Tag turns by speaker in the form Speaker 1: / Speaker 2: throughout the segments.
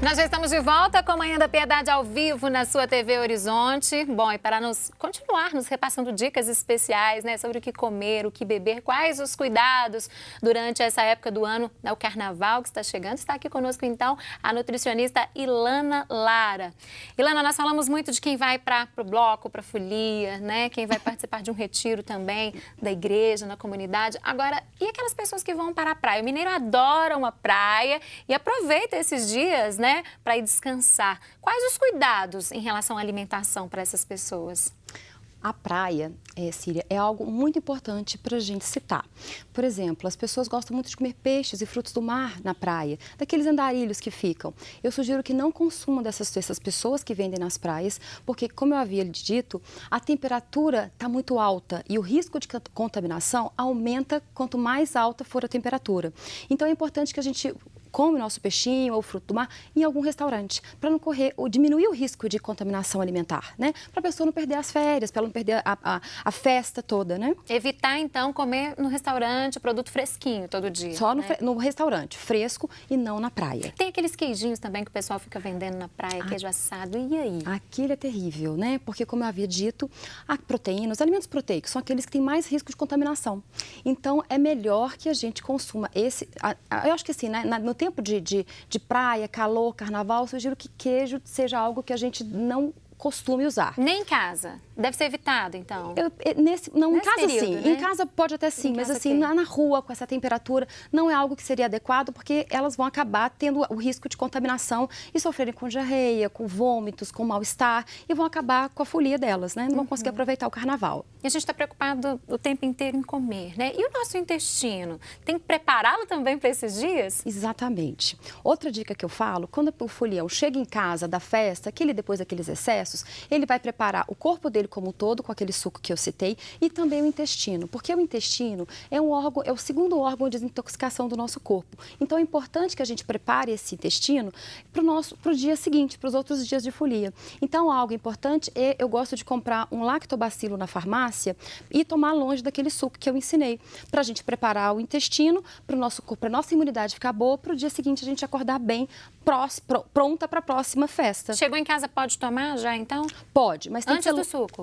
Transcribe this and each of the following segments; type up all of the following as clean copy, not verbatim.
Speaker 1: Nós já estamos de volta com a Manhã da Piedade ao vivo na sua TV Horizonte. Bom, e para continuar nos repassando dicas especiais, né, sobre o que comer, o que beber, quais os cuidados durante essa época do ano, o carnaval que está chegando, está aqui conosco então a nutricionista Ilana Lara. Ilana, nós falamos muito de quem vai para o bloco, para a folia, né, quem vai participar de um retiro também da igreja, na comunidade. Agora, e aquelas pessoas que vão para a praia? O mineiro adora uma praia e aproveita esses dias, né, para ir descansar. Quais os cuidados em relação à alimentação para essas pessoas?
Speaker 2: A praia, Síria, é algo muito importante para a gente citar. Por exemplo, as pessoas gostam muito de comer peixes e frutos do mar na praia, daqueles andarilhos que ficam. Eu sugiro que não consumam dessas pessoas que vendem nas praias, porque, como eu havia dito, a temperatura está muito alta e o risco de contaminação aumenta quanto mais alta for a temperatura. Então, é importante que a gente come o nosso peixinho ou fruto do mar em algum restaurante, para não correr ou diminuir o risco de contaminação alimentar, né? Para a pessoa não perder as férias, para ela não perder a festa toda, né?
Speaker 1: Evitar, então, comer no restaurante produto fresquinho todo dia.
Speaker 2: Só
Speaker 1: né?
Speaker 2: no restaurante, fresco e não na praia.
Speaker 1: Tem aqueles queijinhos também que o pessoal fica vendendo na praia, queijo assado, e aí?
Speaker 2: Aquilo é terrível, né? Porque, como eu havia dito, a proteína, os alimentos proteicos são aqueles que têm mais risco de contaminação. Então, é melhor que a gente consuma esse... Eu acho que assim, né? No tempo de praia, calor, carnaval, eu sugiro que queijo seja algo que a gente não costume usar.
Speaker 1: Nem em casa? Deve ser evitado, então?
Speaker 2: Nesse
Speaker 1: em
Speaker 2: casa
Speaker 1: período,
Speaker 2: sim.
Speaker 1: Né?
Speaker 2: Em casa pode até sim, mas assim, na rua, com essa temperatura, não é algo que seria adequado, porque elas vão acabar tendo o risco de contaminação e sofrerem com diarreia, com vômitos, com mal-estar, e vão acabar com a folia delas, né? Não vão conseguir aproveitar o carnaval.
Speaker 1: E a gente está preocupado o tempo inteiro em comer, né? E o nosso intestino? Tem que prepará-lo também para esses dias?
Speaker 2: Exatamente. Outra dica que eu falo, quando o folião chega em casa da festa, depois daqueles excessos, ele vai preparar o corpo dele como um todo, com aquele suco que eu citei, e também o intestino, porque o intestino é um órgão, é o segundo órgão de desintoxicação do nosso corpo. Então é importante que a gente prepare esse intestino para o dia seguinte, para os outros dias de folia. Então, algo importante é, eu gosto de comprar um lactobacilo na farmácia e tomar longe daquele suco que eu ensinei, para a gente preparar o intestino, para o nosso corpo, para a nossa imunidade ficar boa, para o dia seguinte a gente acordar bem, pronta para a próxima festa.
Speaker 1: Chegou em casa, pode tomar já, então?
Speaker 2: Pode, mas tem
Speaker 1: antes do suco?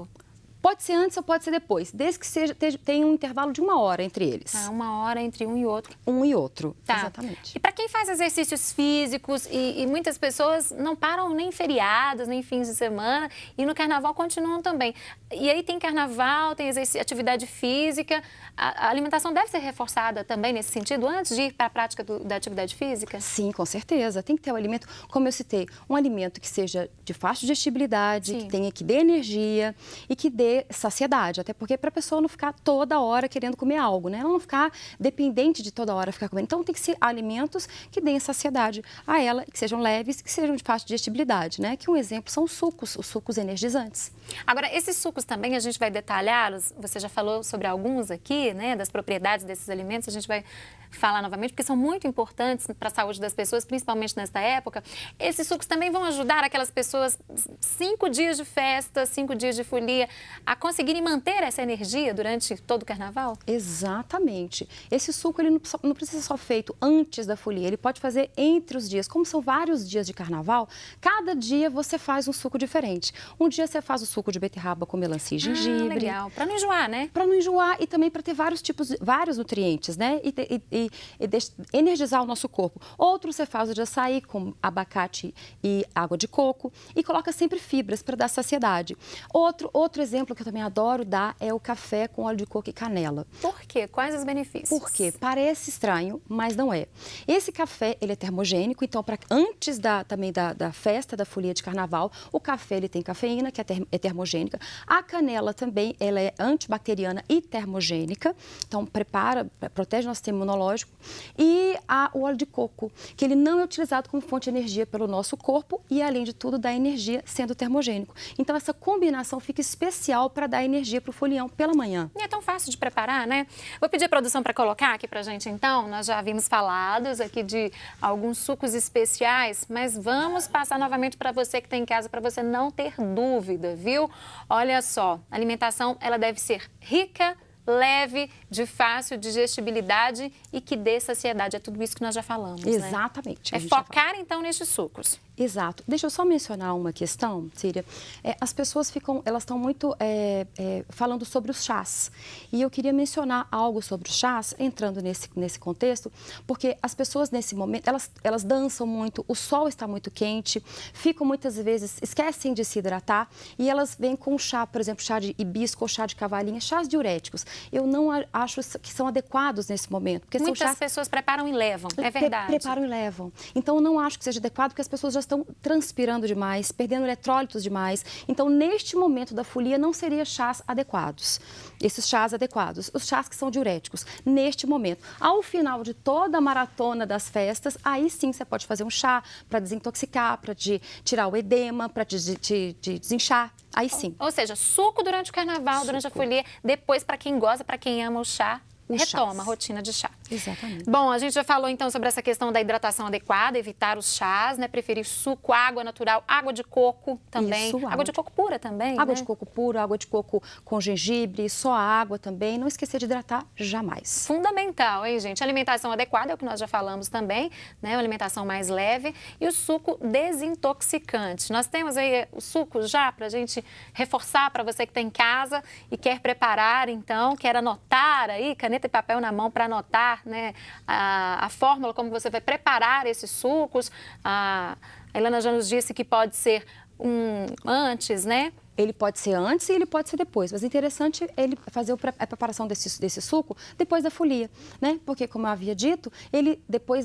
Speaker 2: Pode ser antes ou pode ser depois, desde que tenha um intervalo de 1 hora entre eles.
Speaker 1: Ah, 1 hora entre um e outro.
Speaker 2: Um e outro,
Speaker 1: tá.
Speaker 2: Exatamente.
Speaker 1: E para quem faz exercícios físicos, e muitas pessoas não param nem feriados, nem fins de semana, e no carnaval continuam também. E aí tem carnaval, tem atividade física, a alimentação deve ser reforçada também nesse sentido, antes de ir para a prática da atividade física?
Speaker 2: Sim, com certeza. Tem que ter um alimento, como eu citei, um alimento que seja de fácil digestibilidade, que dê energia e que dê saciedade, até porque para a pessoa não ficar toda hora querendo comer algo, né? Ela não ficar dependente de toda hora ficar comendo. Então, tem que ser alimentos que deem saciedade a ela, que sejam leves, que sejam de fácil digestibilidade, né? Que um exemplo são os sucos energizantes.
Speaker 1: Agora, esses sucos também, a gente vai detalhá-los, você já falou sobre alguns aqui, né? Das propriedades desses alimentos, a gente vai falar novamente, porque são muito importantes para a saúde das pessoas, principalmente nesta época. Esses sucos também vão ajudar aquelas pessoas, 5 dias de festa, 5 dias de folia, a conseguirem manter essa energia durante todo o carnaval?
Speaker 2: Exatamente. Esse suco ele não precisa ser feito antes da folia, ele pode fazer entre os dias. Como são vários dias de carnaval, cada dia você faz um suco diferente. Um dia você faz o suco de beterraba com melancia e gengibre.
Speaker 1: Legal. Para não enjoar, né?
Speaker 2: Para não enjoar e também para ter vários nutrientes, né? E energizar o nosso corpo. Outro você faz o de açaí com abacate e água de coco e coloca sempre fibras para dar saciedade. Outro exemplo que eu também adoro dar é o café com óleo de coco e canela.
Speaker 1: Por quê? Quais os benefícios?
Speaker 2: Por quê? Parece estranho, mas não é. Esse café, ele é termogênico, então antes também da festa, da folia de carnaval, o café ele tem cafeína, que é termogênica. A canela também, ela é antibacteriana e termogênica, então protege o nosso sistema imunológico. E o óleo de coco, que ele não é utilizado como fonte de energia pelo nosso corpo e, além de tudo, dá energia sendo termogênico. Então, essa combinação fica especial para dar energia para o folião pela manhã.
Speaker 1: E é tão fácil de preparar, né? Vou pedir a produção para colocar aqui para a gente, então. Nós já havíamos falados aqui de alguns sucos especiais, mas vamos passar novamente para você que está em casa, para você não ter dúvida, viu? Olha só, a alimentação, ela deve ser rica, leve de fácil digestibilidade e que dê saciedade. É tudo isso que nós já falamos, né?
Speaker 2: Exatamente.
Speaker 1: É focar, então, nestes sucos.
Speaker 2: Exato. Deixa eu só mencionar uma questão, Síria. As pessoas elas estão muito falando sobre os chás. E eu queria mencionar algo sobre os chás, entrando nesse contexto, porque as pessoas nesse momento, elas dançam muito, o sol está muito quente, ficam muitas vezes, esquecem de se hidratar e elas vêm com chá, por exemplo, chá de hibisco ou chá de cavalinha, chás diuréticos. Eu não acho que são adequados nesse momento. Porque
Speaker 1: muitas pessoas preparam e levam, é verdade.
Speaker 2: Preparam e levam. Então, eu não acho que seja adequado, porque as pessoas já estão transpirando demais, perdendo eletrólitos demais. Então, neste momento da folia, não seria chás adequados. Esses chás adequados, os chás que são diuréticos, neste momento. Ao final de toda a maratona das festas, aí sim você pode fazer um chá para desintoxicar, para tirar o edema, para desinchar. Aí sim.
Speaker 1: Ou seja, suco durante o carnaval, durante a folia, depois para quem gosta, para quem ama o chá, retoma a rotina de chá.
Speaker 2: Exatamente.
Speaker 1: Bom, a gente já falou então sobre essa questão da hidratação adequada, evitar os chás, né? Preferir suco, água natural, água de coco também.
Speaker 2: Isso,
Speaker 1: água de coco pura também,
Speaker 2: água
Speaker 1: né?
Speaker 2: de coco pura, água de coco com gengibre, só água também. Não esquecer de hidratar jamais.
Speaker 1: Fundamental, hein, gente? Alimentação adequada é o que nós já falamos também, né? Uma alimentação mais leve e o suco desintoxicante. Nós temos aí o suco já para a gente reforçar para você que está em casa e quer preparar, então, quer anotar aí, caneta e papel na mão para anotar, né, a fórmula, como você vai preparar esses sucos. A Ilana já nos disse que pode ser antes, né?
Speaker 2: Ele pode ser antes e ele pode ser depois, mas é interessante ele fazer a preparação desse suco depois da folia, né? Porque, como eu havia dito, depois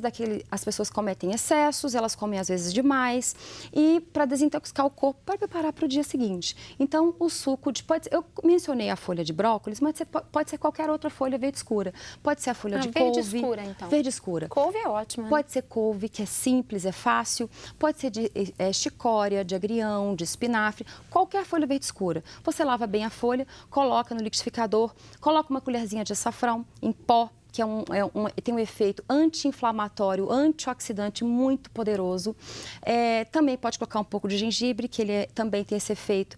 Speaker 2: as pessoas cometem excessos, elas comem às vezes demais, e para desintoxicar o corpo, para preparar para o dia seguinte. Então, o suco eu mencionei a folha de brócolis, mas pode ser qualquer outra folha verde escura. Pode ser a folha de couve.
Speaker 1: Verde escura, então.
Speaker 2: Verde escura.
Speaker 1: Couve é ótima.
Speaker 2: Pode ser couve, que é simples, é fácil. Pode ser de chicória, de agrião, de espinafre, qualquer folha verde escura. Você lava bem a folha, coloca no liquidificador, coloca uma colherzinha de açafrão em pó, que tem um efeito anti-inflamatório, antioxidante muito poderoso. Também pode colocar um pouco de gengibre, que ele também tem esse efeito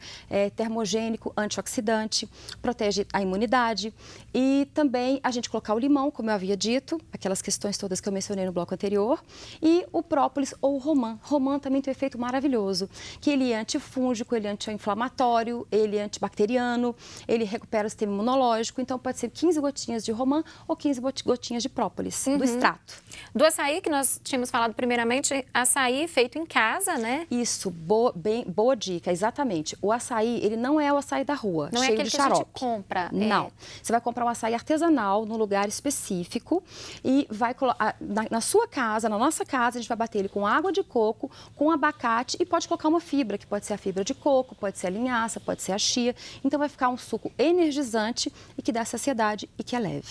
Speaker 2: termogênico, antioxidante, protege a imunidade. E também a gente colocar o limão, como eu havia dito, aquelas questões todas que eu mencionei no bloco anterior. E o própolis ou o romã. Romã também tem um efeito maravilhoso, que ele é antifúngico, ele é anti-inflamatório, ele é antibacteriano, ele recupera o sistema imunológico. Então, pode ser 15 gotinhas de romã ou 15 gotinhas de própolis, do extrato.
Speaker 1: Do açaí, que nós tínhamos falado primeiramente, açaí feito em casa, né?
Speaker 2: Isso, boa dica, exatamente. O açaí, ele não é o açaí da rua,
Speaker 1: não
Speaker 2: cheio
Speaker 1: é aquele
Speaker 2: de xarope.
Speaker 1: Que a gente compra.
Speaker 2: Não. Você vai comprar um açaí artesanal num lugar específico e vai colocar na sua casa, na nossa casa, a gente vai bater ele com água de coco, com abacate e pode colocar uma fibra, que pode ser a fibra de coco, pode ser a linhaça, pode ser a chia. Então vai ficar um suco energizante e que dá saciedade e que é leve.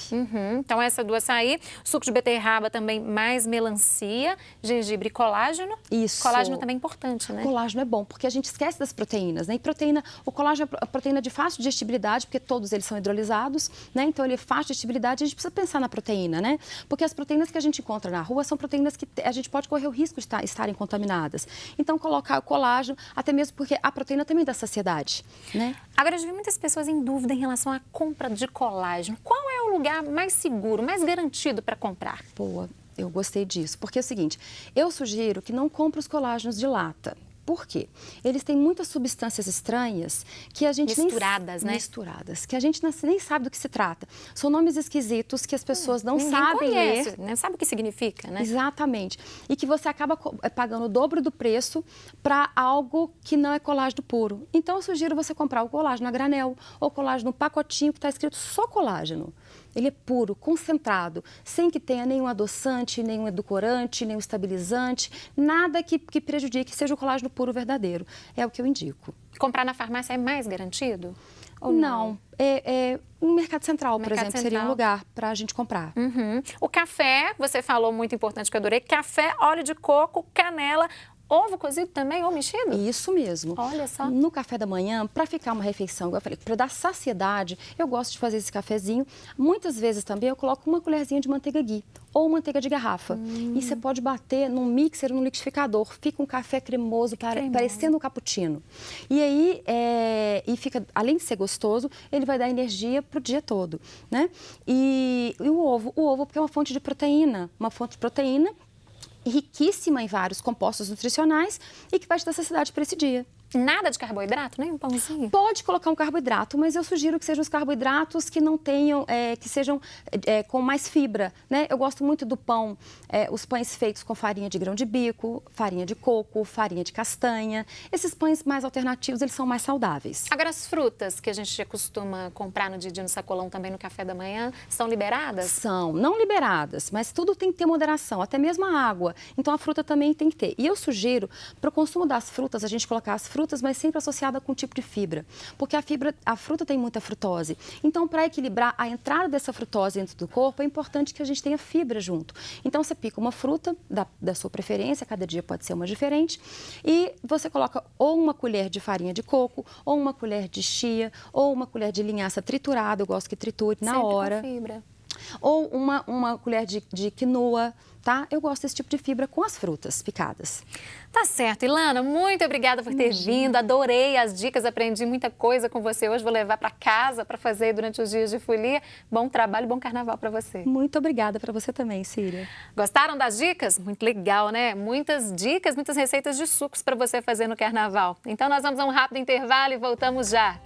Speaker 1: Então essa do açaí, suco de beterraba também mais melancia, gengibre e colágeno.
Speaker 2: Isso.
Speaker 1: Colágeno também é importante, né?
Speaker 2: Colágeno é bom, porque a gente esquece das proteínas, né? E o colágeno é a proteína de fácil digestibilidade, porque todos eles são hidrolisados, né? Então ele é fácil digestibilidade, a gente precisa pensar na proteína, né? Porque as proteínas que a gente encontra na rua são proteínas que a gente pode correr o risco de estarem contaminadas. Então colocar o colágeno, até mesmo porque a proteína também dá saciedade, né?
Speaker 1: Agora, eu já vi muitas pessoas em dúvida em relação à compra de colágeno. Qual é o lugar mais seguro, mais garantido para comprar?
Speaker 2: Boa, eu gostei disso. Porque é o seguinte, eu sugiro que não compre os colágenos de lata. Por quê? Eles têm muitas substâncias estranhas que a gente
Speaker 1: misturadas,
Speaker 2: né?
Speaker 1: Misturadas,
Speaker 2: que a gente nem sabe do que se trata. São nomes esquisitos que as pessoas não sabem ler.
Speaker 1: Não sabe o que significa, né?
Speaker 2: Exatamente. E que você acaba pagando o dobro do preço para algo que não é colágeno puro. Então, eu sugiro você comprar o colágeno a granel ou colágeno pacotinho que está escrito só colágeno. Ele é puro, concentrado, sem que tenha nenhum adoçante, nenhum edulcorante, nenhum estabilizante, nada que prejudique, seja o colágeno puro verdadeiro. É o que eu indico.
Speaker 1: Comprar na farmácia é mais garantido? Ou
Speaker 2: não? Um mercado central, por exemplo, seria um lugar para a gente comprar.
Speaker 1: O café, você falou muito importante que eu adorei, café, óleo de coco, canela, Ovo cozido também ou mexido?
Speaker 2: Isso mesmo.
Speaker 1: Olha só.
Speaker 2: No café da manhã, para ficar uma refeição, igual eu falei, para dar saciedade, eu gosto de fazer esse cafezinho. Muitas vezes também eu coloco uma colherzinha de manteiga ghee ou manteiga de garrafa. E você pode bater num mixer ou num liquidificador. Fica um café cremoso, parecendo um cappuccino. E aí, e fica, além de ser gostoso, ele vai dar energia para o dia todo, né? E o ovo porque é uma fonte de proteína, riquíssima em vários compostos nutricionais e que vai te dar saciedade para esse dia.
Speaker 1: Nada de carboidrato, nem um pãozinho?
Speaker 2: Pode colocar um carboidrato, mas eu sugiro que sejam os carboidratos que não tenham, que sejam com mais fibra, né? Eu gosto muito do pão, os pães feitos com farinha de grão de bico, farinha de coco, farinha de castanha. Esses pães mais alternativos, eles são mais saudáveis.
Speaker 1: Agora, as frutas que a gente costuma comprar no dia a dia no sacolão também no café da manhã, são liberadas?
Speaker 2: São, não liberadas, mas tudo tem que ter moderação, até mesmo a água. Então, a fruta também tem que ter. E eu sugiro, para o consumo das frutas, a gente colocar as frutas, mas sempre associada com um tipo de fibra, porque a fruta tem muita frutose. Então, para equilibrar a entrada dessa frutose dentro do corpo, é importante que a gente tenha fibra junto. Então, você pica uma fruta da sua preferência, cada dia pode ser uma diferente, e você coloca ou uma colher de farinha de coco, ou uma colher de chia, ou uma colher de linhaça triturada, eu gosto que triture na hora.
Speaker 1: Com fibra.
Speaker 2: Ou uma colher de quinoa, tá? Eu gosto desse tipo de fibra com as frutas picadas.
Speaker 1: Tá certo. Ilana, muito obrigada por ter vindo. Adorei as dicas, aprendi muita coisa com você hoje. Vou levar para casa para fazer durante os dias de folia. Bom trabalho, bom carnaval para você.
Speaker 2: Muito obrigada para você também, Síria.
Speaker 1: Gostaram das dicas? Muito legal, né? Muitas dicas, muitas receitas de sucos para você fazer no carnaval. Então nós vamos a um rápido intervalo e voltamos já.